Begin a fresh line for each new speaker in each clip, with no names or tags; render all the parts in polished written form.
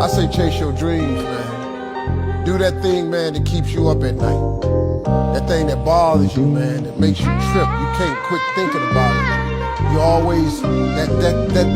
I say chase your dreams, man. Do that thing, man, that keeps you up at night. That thing that bothers you, man, that makes you trip. You can't quit thinking about it. You always, that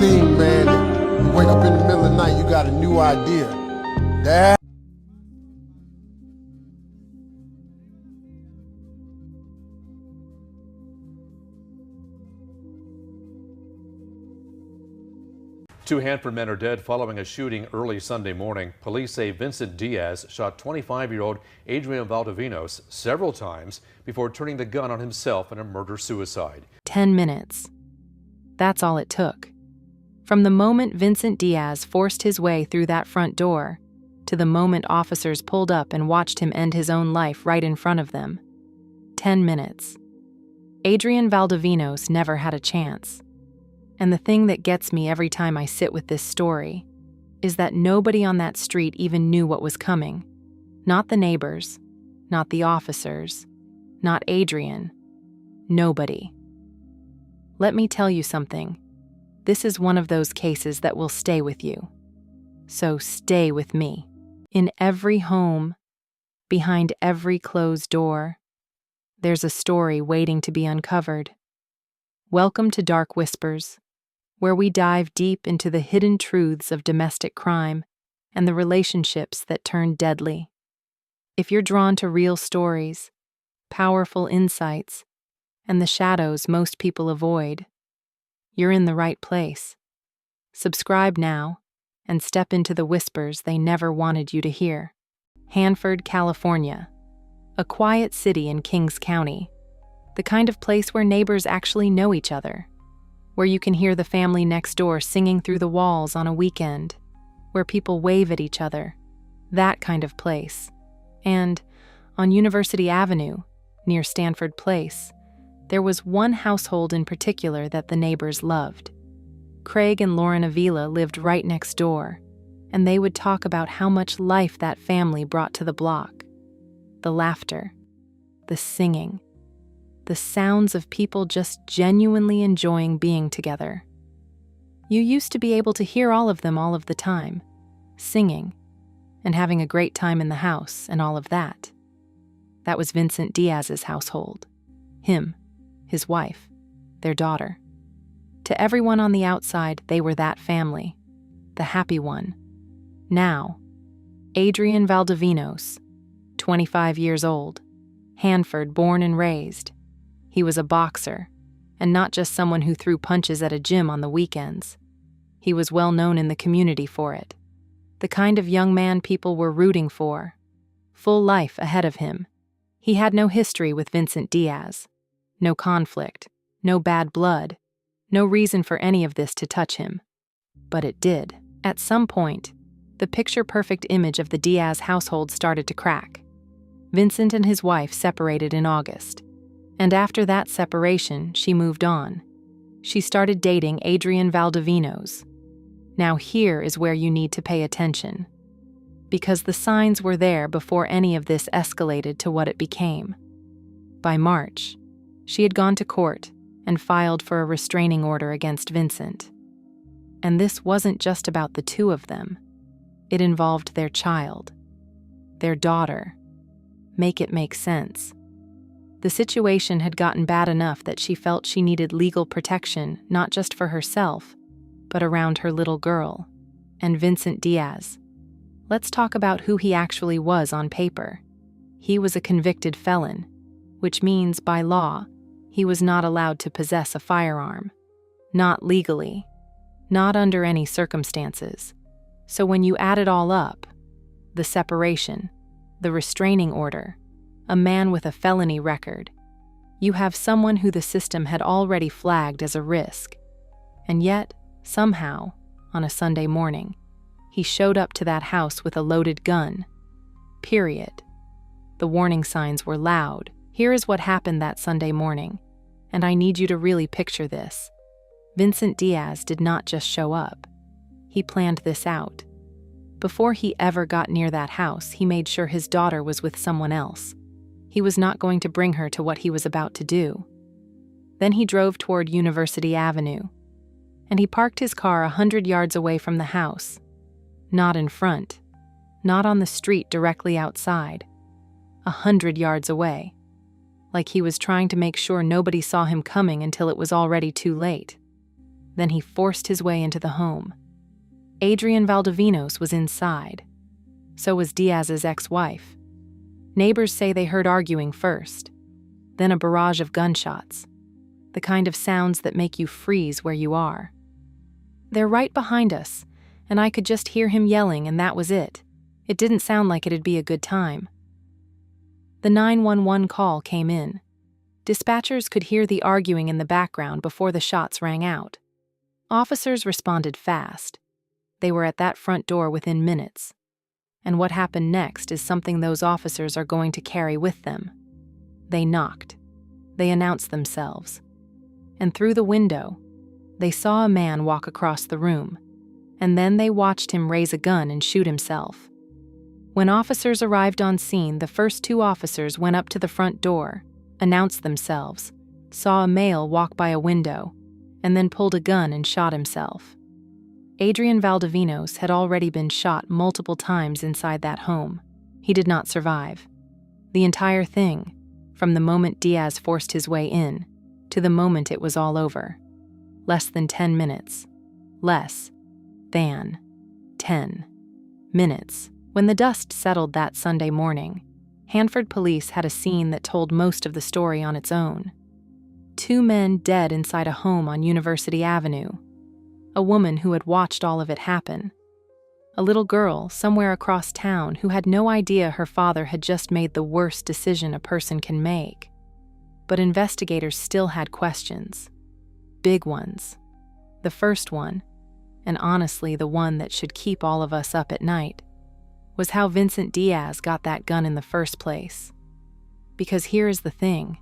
thing, man, that you wake up in the middle of the night, you got a new idea. That
Two Hanford men are dead following a shooting early Sunday morning. Police say Vincent Diaz shot 25-year-old Adrian Valdovinos several times before turning the gun on himself in a murder-suicide.
10 minutes. That's all it took. From the moment Vincent Diaz forced his way through that front door to the moment officers pulled up and watched him end his own life right in front of them. 10 minutes. Adrian Valdovinos never had a chance. And the thing that gets me every time I sit with this story is that nobody on that street even knew what was coming. Not the neighbors, not the officers, not Adrian. Nobody. Let me tell you something. This is one of those cases that will stay with you. So stay with me. In every home, behind every closed door, there's a story waiting to be uncovered. Welcome to Dark Whispers, where we dive deep into the hidden truths of domestic crime and the relationships that turn deadly. If you're drawn to real stories, powerful insights, and the shadows most people avoid, you're in the right place. Subscribe now and step into the whispers they never wanted you to hear. Hanford, California, a quiet city in Kings County, the kind of place where neighbors actually know each other, where you can hear the family next door singing through the walls on a weekend, where people wave at each other, that kind of place. And on University Avenue, near Stanford Place, there was one household in particular that the neighbors loved. Craig and Lauren Avila lived right next door, and they would talk about how much life that family brought to the block. The laughter, the singing, the sounds of people just genuinely enjoying being together. You used to be able to hear all of them all of the time, singing, and having a great time in the house and all of that. That was Vincent Diaz's household. Him, his wife, their daughter. To everyone on the outside, they were that family, the happy one. Now, Adrian Valdovinos, 25 years old, Hanford born and raised. He was a boxer, and not just someone who threw punches at a gym on the weekends. He was well known in the community for it. The kind of young man people were rooting for. Full life ahead of him. He had no history with Vincent Diaz. No conflict, no bad blood, no reason for any of this to touch him. But it did. At some point, the picture-perfect image of the Diaz household started to crack. Vincent and his wife separated in August. And after that separation, she moved on. She started dating Adrian Valdovinos. Now here is where you need to pay attention, because the signs were there before any of this escalated to what it became. By March, she had gone to court and filed for a restraining order against Vincent. And this wasn't just about the two of them. It involved their child, their daughter. Make it make sense. The situation had gotten bad enough that she felt she needed legal protection, not just for herself, but around her little girl. And Vincent Diaz. Let's talk about who he actually was on paper. He was a convicted felon, which means, by law, he was not allowed to possess a firearm. Not legally. Not under any circumstances. So when you add it all up, the separation, the restraining order, a man with a felony record, you have someone who the system had already flagged as a risk. And yet, somehow, on a Sunday morning, he showed up to that house with a loaded gun. Period. The warning signs were loud. Here is what happened that Sunday morning, and I need you to really picture this. Vincent Diaz did not just show up. He planned this out. Before he ever got near that house, he made sure his daughter was with someone else. He was not going to bring her to what he was about to do. Then he drove toward University Avenue, and he parked his car 100 yards away from the house. Not in front. Not on the street directly outside. 100 yards away. Like he was trying to make sure nobody saw him coming until it was already too late. Then he forced his way into the home. Adrian Valdovinos was inside. So was Diaz's ex-wife. Neighbors say they heard arguing first, then a barrage of gunshots, the kind of sounds that make you freeze where you are. They're right behind us, and I could just hear him yelling, and that was it. It didn't sound like it'd be a good time. The 911 call came in. Dispatchers could hear the arguing in the background before the shots rang out. Officers responded fast. They were at that front door within minutes. And what happened next is something those officers are going to carry with them. They knocked. They announced themselves. And through the window, they saw a man walk across the room. And then they watched him raise a gun and shoot himself. When officers arrived on scene, the first two officers went up to the front door, announced themselves, saw a male walk by a window, and then pulled a gun and shot himself. Adrian Valdovinos had already been shot multiple times inside that home. He did not survive. The entire thing, from the moment Diaz forced his way in, to the moment it was all over. Less than 10 minutes. Less than 10 minutes. When the dust settled that Sunday morning, Hanford police had a scene that told most of the story on its own. 2 men dead inside a home on University Avenue. A woman who had watched all of it happen. A little girl somewhere across town who had no idea her father had just made the worst decision a person can make. But investigators still had questions. Big ones. The first one, and honestly the one that should keep all of us up at night, was how Vincent Diaz got that gun in the first place. Because here is the thing.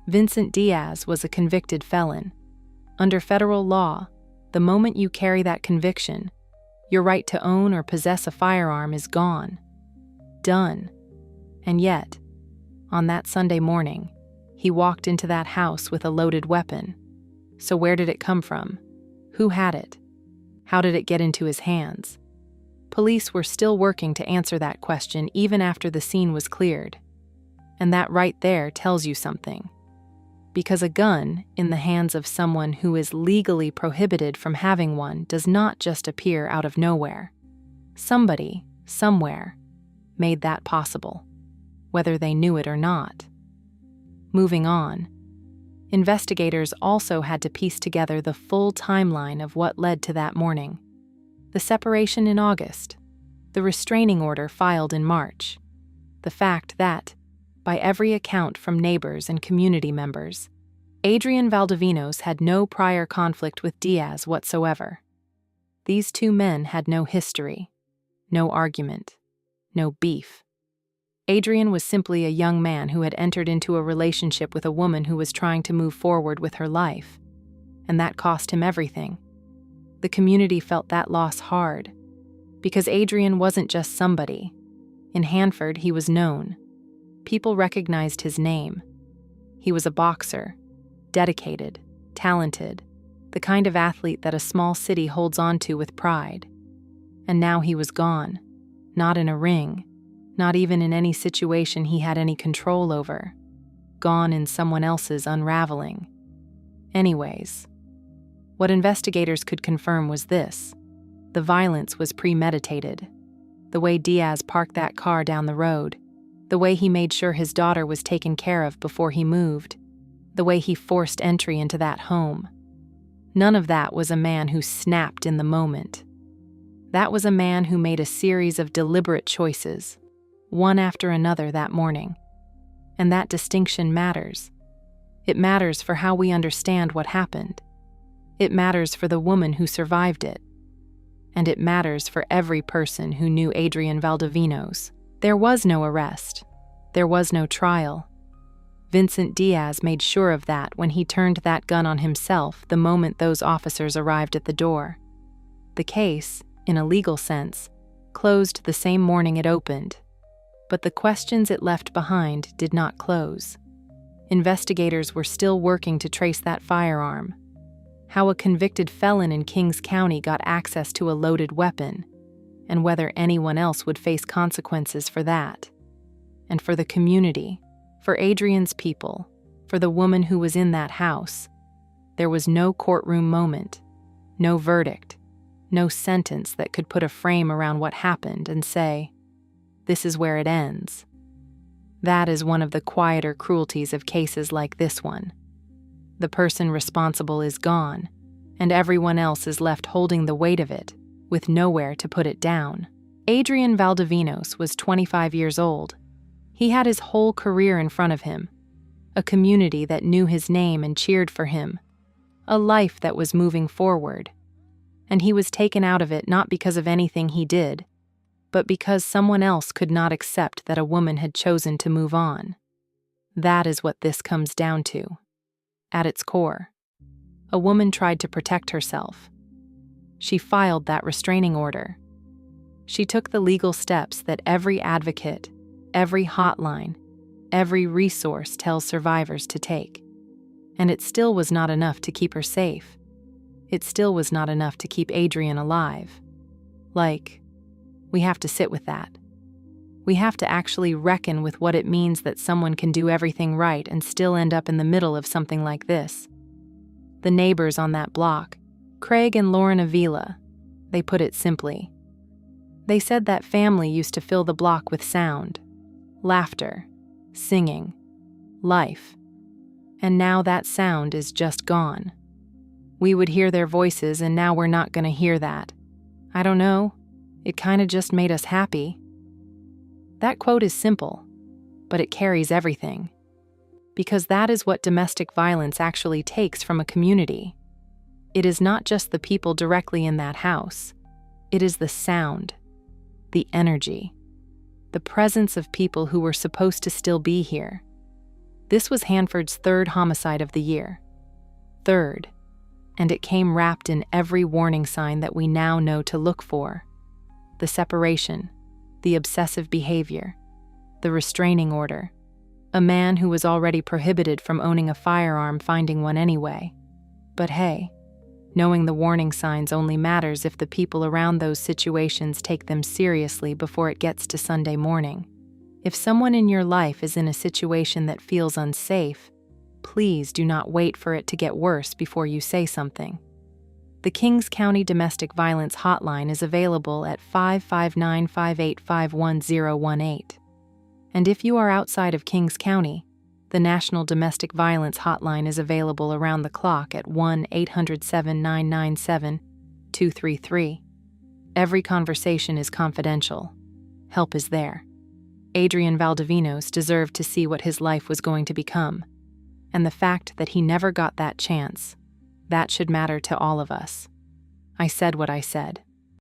Vincent Diaz was a convicted felon. Under federal law, the moment you carry that conviction, your right to own or possess a firearm is gone. Done. And yet, on that Sunday morning, he walked into that house with a loaded weapon. So where did it come from? Who had it? How did it get into his hands? Police were still working to answer that question even after the scene was cleared. And that right there tells you something. Because a gun in the hands of someone who is legally prohibited from having one does not just appear out of nowhere. Somebody, somewhere, made that possible, whether they knew it or not. Moving on, investigators also had to piece together the full timeline of what led to that morning. The separation in August, the restraining order filed in March, the fact that, by every account from neighbors and community members, Adrian Valdovinos had no prior conflict with Diaz whatsoever. These 2 men had no history, no argument, no beef. Adrian was simply a young man who had entered into a relationship with a woman who was trying to move forward with her life, and that cost him everything. The community felt that loss hard, because Adrian wasn't just somebody. In Hanford, he was known. People recognized his name. He was a boxer, dedicated, talented, the kind of athlete that a small city holds on to with pride. And now he was gone, not in a ring, not even in any situation he had any control over, gone in someone else's unraveling. Anyways, what investigators could confirm was this: the violence was premeditated. The way Diaz parked that car down the road, the way he made sure his daughter was taken care of before he moved, the way he forced entry into that home. None of that was a man who snapped in the moment. That was a man who made a series of deliberate choices, one after another that morning. And that distinction matters. It matters for how we understand what happened. It matters for the woman who survived it. And it matters for every person who knew Adrian Valdovinos. There was no arrest. There was no trial. Vincent Diaz made sure of that when he turned that gun on himself the moment those officers arrived at the door. The case, in a legal sense, closed the same morning it opened. But the questions it left behind did not close. Investigators were still working to trace that firearm. How a convicted felon in Kings County got access to a loaded weapon. and whether anyone else would face consequences for that. And for the community, for Adrian's people, for the woman who was in that house, there was no courtroom moment, no verdict, no sentence that could put a frame around what happened and say, "This is where it ends." That is one of the quieter cruelties of cases like this one. The person responsible is gone, and everyone else is left holding the weight of it, with nowhere to put it down. Adrian Valdovinos was 25 years old. He had his whole career in front of him, a community that knew his name and cheered for him, a life that was moving forward. And he was taken out of it not because of anything he did, but because someone else could not accept that a woman had chosen to move on. That is what this comes down to. At its core, a woman tried to protect herself. She filed that restraining order. She took the legal steps that every advocate, every hotline, every resource tells survivors to take. And it still was not enough to keep her safe. It still was not enough to keep Adrian alive. We have to sit with that. We have to actually reckon with what it means that someone can do everything right and still end up in the middle of something like this. The neighbors on that block, Craig and Lauren Avila, they put it simply. They said that family used to fill the block with sound, laughter, singing, life. And now that sound is just gone. We would hear their voices, and now we're not going to hear that. I don't know. It kind of just made us happy. That quote is simple, but it carries everything. Because that is what domestic violence actually takes from a community. It is not just the people directly in that house. It is the sound, the energy, the presence of people who were supposed to still be here. This was Hanford's third homicide of the year. Third. And it came wrapped in every warning sign that we now know to look for. The separation, the obsessive behavior, the restraining order, a man who was already prohibited from owning a firearm finding one anyway. But hey, knowing the warning signs only matters if the people around those situations take them seriously before it gets to Sunday morning. If someone in your life is in a situation that feels unsafe, please do not wait for it to get worse before you say something. The Kings County Domestic Violence Hotline is available at 559-585-1018. And if you are outside of Kings County, the National Domestic Violence Hotline is available around the clock at 1-800-797-233. Every conversation is confidential. Help is there. Adrian Valdovinos deserved to see what his life was going to become. And the fact that he never got that chance, that should matter to all of us. I said what I said.